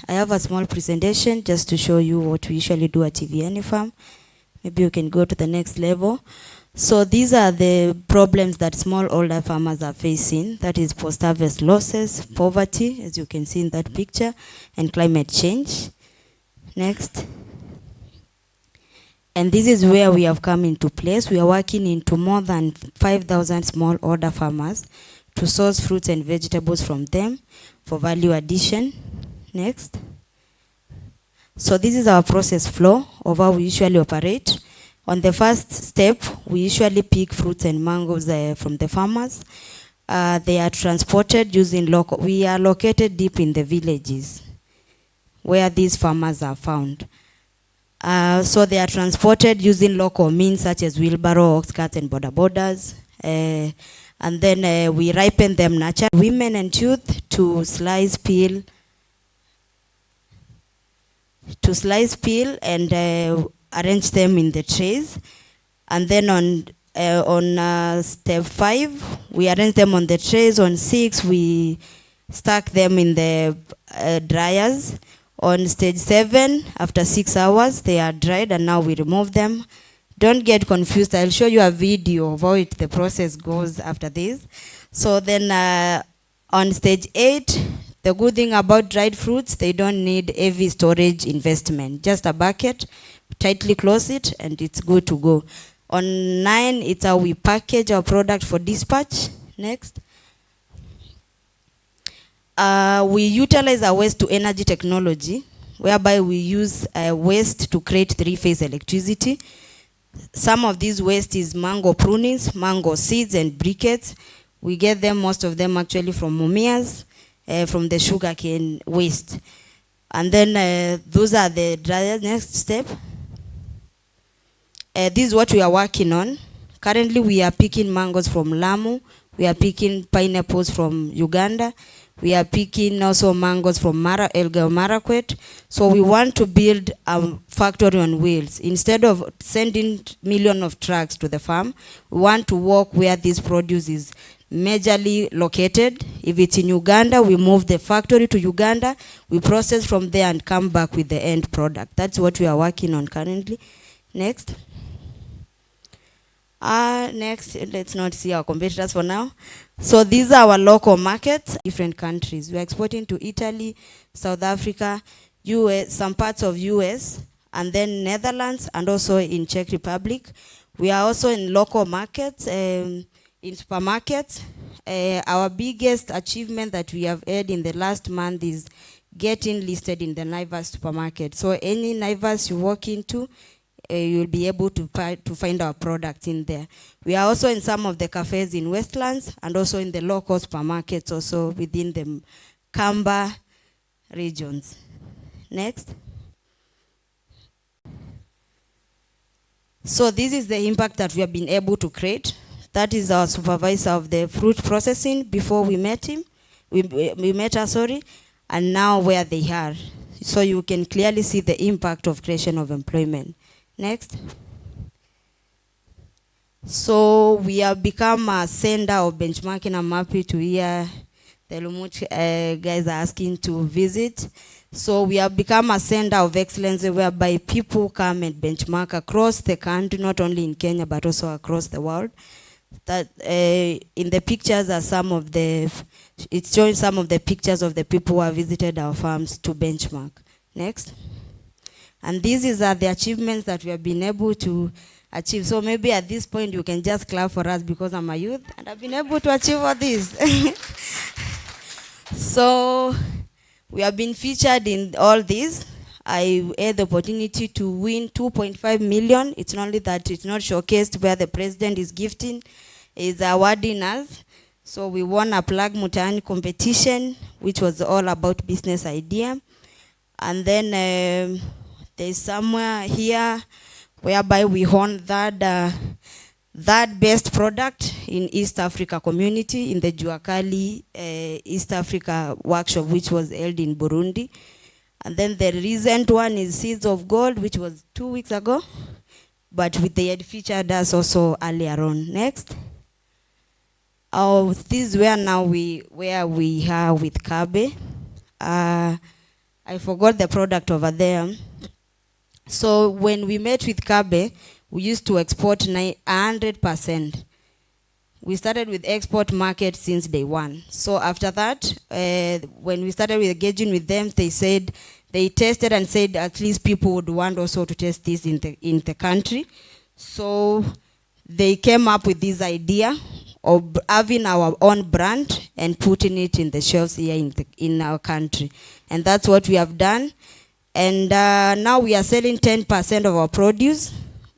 I have a small presentation just to show you what we usually do at TVN Farm. Maybe you can go to the next level. So these are the problems that smallholder farmers are facing. That is post-harvest losses, poverty, as you can see in that picture, and climate change. Next. And this is where we have come into place. We are working into more than 5,000 smallholder farmers to source fruits and vegetables from them for value addition. Next. So this is our process flow of how we usually operate. On the first step, we usually pick fruits and mangoes from the farmers. They are transported using local. We are located deep in the villages where these farmers are found. So they are transported using local means such as wheelbarrow, ox carts, and border borders. And then we ripen them naturally. Women and youth to slice, peel, and arrange them in the trays. And then on step 5, we arrange them on the trays. On 6, we stack them in the dryers. On stage 7, after 6 hours, they are dried, and now we remove them. Don't get confused. I'll show you a video of how the process goes after this. So then on stage 8, the good thing about dried fruits, they don't need heavy storage investment. Just a bucket, tightly close it, and it's good to go. On 9, it's how we package our product for dispatch. Next. We utilize our waste to energy technology, whereby we use waste to create 3-phase electricity. Some of these waste is mango prunings, mango seeds, and briquettes. We get them, most of them actually from Mumias, from the sugarcane waste. And then those are the dryers. Next step. This is what we are working on. Currently, we are picking mangoes from Lamu. We are picking pineapples from Uganda. We are picking also mangoes from Elgeyo Marakwet. So we want to build a factory on wheels. Instead of sending millions of trucks to the farm, we want to work where this produce is majorly located. If it's in Uganda, we move the factory to Uganda. We process from there and come back with the end product. That's what we are working on currently. Next. Next, let's not see our competitors for now. So these are our local markets, different countries. We're exporting to Italy, South Africa, US, some parts of US, and then Netherlands, and also in Czech Republic. We are also in local markets, in supermarkets. Our biggest achievement that we have had in the last month is getting listed in the Naivas supermarket. So any Naivas you walk into, you'll be able to find our products in there. We are also in some of the cafes in Westlands and also in the local supermarkets also within the Kamba regions. Next. So this is the impact that we have been able to create. That is our supervisor of the fruit processing before we met him. We met her, sorry, and now where they are. So you can clearly see the impact of creation of employment. Next. So we have become a center of benchmarking. I'm happy to hear the Lumut guys are asking to visit. So we have become a center of excellence whereby people come and benchmark across the country, not only in Kenya, but also across the world. That in the pictures are some of the, it's showing some of the pictures of the people who have visited our farms to benchmark. Next. And these are the achievements that we have been able to achieve. So maybe at this point you can just clap for us because I'm a youth and I've been able to achieve all this. So we have been featured in all this. I had the opportunity to win 2.5 million. It's not only that it's not showcased where the president is gifting, is awarding us. So we won a Plug Mutaani competition, which was all about business idea. And then there's somewhere here whereby we won that best product in East Africa community in the Juakali East Africa workshop, which was held in Burundi. And then the recent one is Seeds of Gold, which was 2 weeks ago, but they had featured us also earlier on. Next. This is where now where we are with Kabe. I forgot the product over there. So when we met with Kabe, we used to export 100%. We started with export market since day one. So after that, when we started engaging with them, they said, they tested and said at least people would want also to test this in the country. So they came up with this idea of having our own brand and putting it in the shelves here in our country. And that's what we have done. And now we are selling 10% of our produce,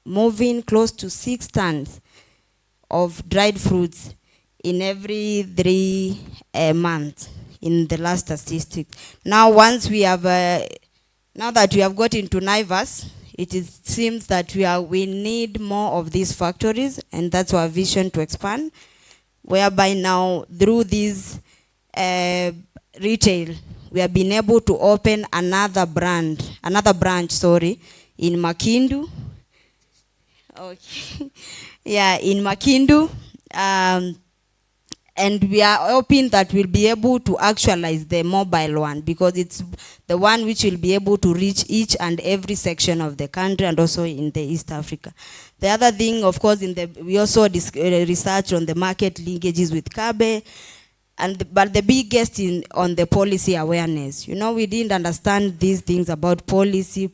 moving close to 6 tons of dried fruits in every 3 months in the last statistics. Now once we have, now that we have got into Naivas, seems that we need more of these factories, and that's our vision to expand, whereby now through this retail, we have been able to open another branch, in Makindu. Okay. Yeah, in Makindu. And we are hoping that we'll be able to actualize the mobile one, because it's the one which will be able to reach each and every section of the country and also in the East Africa. The other thing, of course, we also research on the market linkages with Kabe, but the biggest on the policy awareness. You know, we didn't understand these things about policy.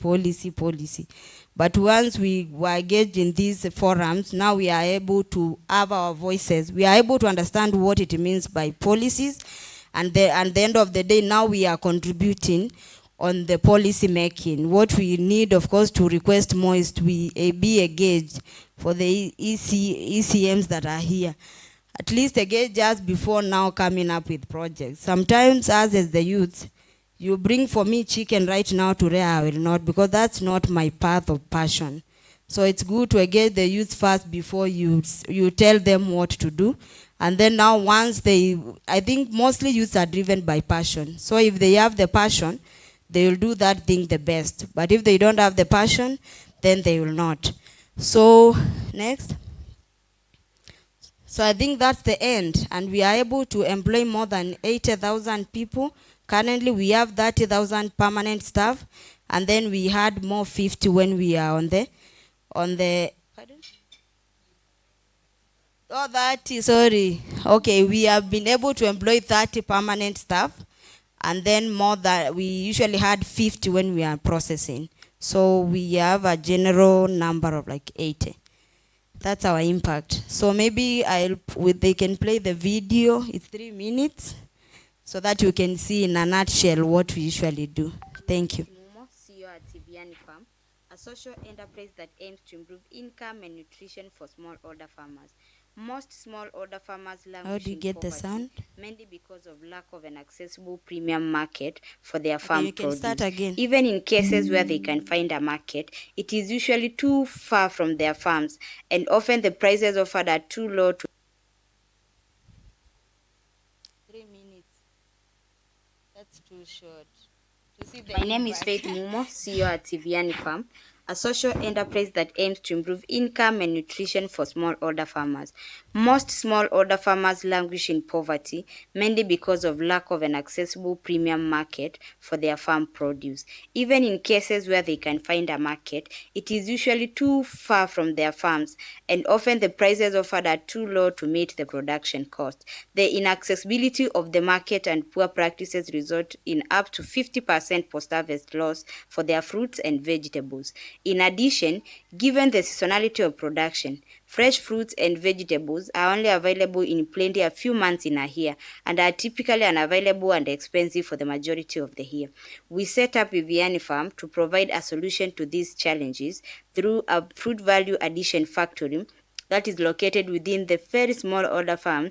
But once we were engaged in these forums, now we are able to have our voices. We are able to understand what it means by policies. And at the end of the day, now we are contributing on the policy making. What we need, of course, to request more is to be engaged for the ECMs that are here. At least engage just before now coming up with projects. Sometimes us as the youth, you bring for me chicken right now, today I will not, because that's not my path of passion. So it's good to engage the youth first before you tell them what to do. And then now once I think mostly youths are driven by passion. So if they have the passion, they will do that thing the best. But if they don't have the passion, then they will not. So next. So I think that's the end. And we are able to employ more than 80,000 people. Currently, we have 30,000 permanent staff, and then we had more 50 when we are on the, pardon? Oh, 30, sorry. Okay, we have been able to employ 30 permanent staff, and then we usually had 50 when we are processing. So we have a general number of like 80. That's our impact. So maybe they can play the video. It's 3 minutes. So that you can see in a nutshell what we usually do. Thank you. Mumo, CEO at Tiviani Farm, a social enterprise that aims to improve income and nutrition for smallholder farmers. Most smallholder farmers languish How do you get poverty, the sound? mainly because of lack of an accessible premium market for their farm you can produce. start again. Even in cases where they can find a market, it is usually too far from their farms, and often the prices offered are too low to 3 minutes. That's too short. My name is Faith Mumo, CEO at Tiviani Farm, a social enterprise that aims to improve income and nutrition for smallholder farmers. Most smallholder farmers languish in poverty, mainly because of lack of an accessible premium market for their farm produce. Even in cases where they can find a market, it is usually too far from their farms, and often the prices offered are too low to meet the production cost. The inaccessibility of the market and poor practices result in up to 50% post-harvest loss for their fruits and vegetables. In addition, given the seasonality of production, fresh fruits and vegetables are only available in plenty a few months in a year and are typically unavailable and expensive for the majority of the year. We set up Viviani Farm to provide a solution to these challenges through a fruit value addition factory that is located within the very smallholder farm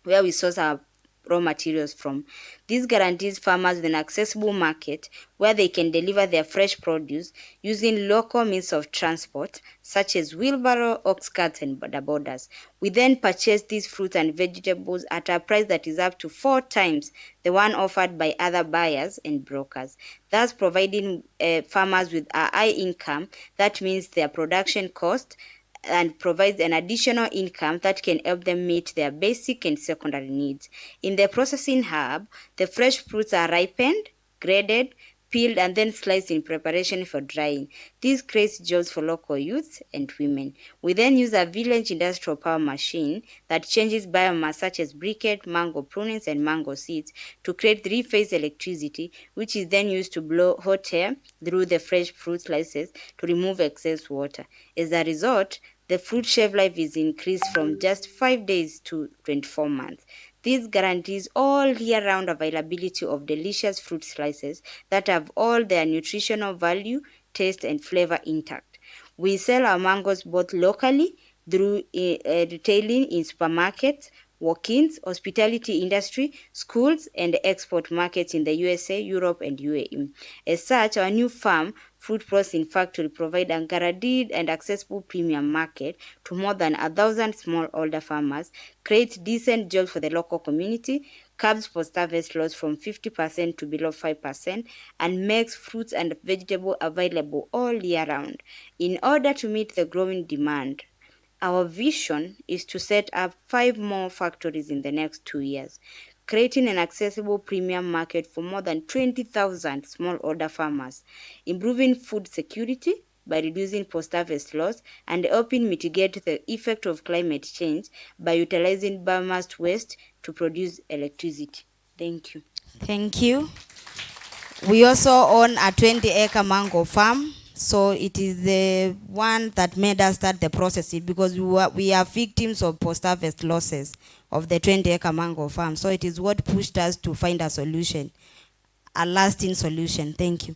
where we source our raw materials from. This guarantees farmers with an accessible market where they can deliver their fresh produce using local means of transport such as wheelbarrow, ox carts, and border borders. We then purchase these fruits and vegetables at a price that is up to 4 times the one offered by other buyers and brokers, thus providing farmers with a high income. That means their production cost and provides an additional income that can help them meet their basic and secondary needs. In the processing hub, the fresh fruits are ripened, graded, peeled and then sliced in preparation for drying. This creates jobs for local youths and women. We then use a village industrial power machine that changes biomass such as briquette, mango prunings, and mango seeds to create three-phase electricity, which is then used to blow hot air through the fresh fruit slices to remove excess water. As a result, the fruit shelf life is increased from just 5 days to 24 months. This guarantees all year-round availability of delicious fruit slices that have all their nutritional value, taste, and flavor intact. We sell our mangoes both locally through retailing in supermarkets, walk-ins, hospitality industry, schools, and export markets in the USA, Europe, and UAE. As such, our new farm, Fruit Processing Factory, provide a guaranteed and accessible premium market to more than 1,000 smallholder farmers, creates decent jobs for the local community, curbs post-harvest loss from 50% to below 5%, and makes fruits and vegetables available all year round. In order to meet the growing demand, our vision is to set up 5 more factories in the next 2 years, creating an accessible premium market for more than 20,000 smallholder farmers, improving food security by reducing post-harvest loss, and helping mitigate the effect of climate change by utilizing biomass waste to produce electricity. Thank you. Thank you. We also own a 20-acre mango farm. So it is the one that made us start the process because we are victims of post-harvest losses of the 20-acre mango farm. So it is what pushed us to find a solution, a lasting solution. Thank you.